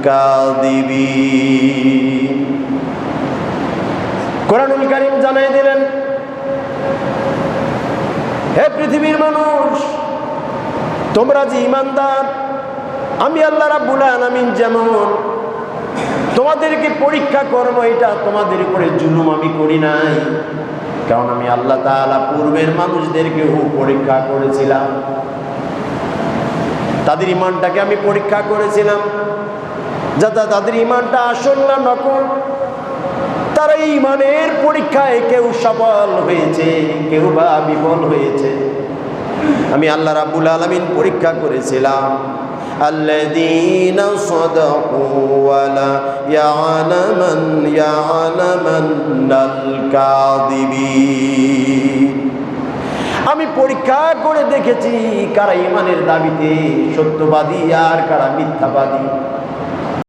কাযিবিন। কোরআনুল কারীম জানাই দিলেন, হে পৃথিবীর মানুষ, তোমরা যে ঈমানদার, আমি আল্লাহ রাব্বুল আলামিন যেমন তোমাদেরকে পরীক্ষা করবো, এটা তোমাদের উপরে জুলুম আমি করি নাই। কারণ আমি আল্লাহ তাআলা পূর্বের মানুষদেরকেও পরীক্ষা করেছিলাম, তাদের ঈমানটাকে আমি পরীক্ষা করেছিলাম, যাতে তাদের ঈমানটা আসল না নকল। তারা ঈমানের পরীক্ষায় কেউ সফল হয়েছে, কেউ বা বিফল হয়েছে। আমি আল্লাহ রাব্বুল আলামিন পরীক্ষা করেছিলাম আল্লাযীনা সাদাকু ওয়া লা ইয়া'লামান্নাল কাযিবিন। আমি পরীক্ষা করে দেখেছি কারা ঈমানের দাবিতে সত্যবাদী আর কারা মিথ্যাবাদী।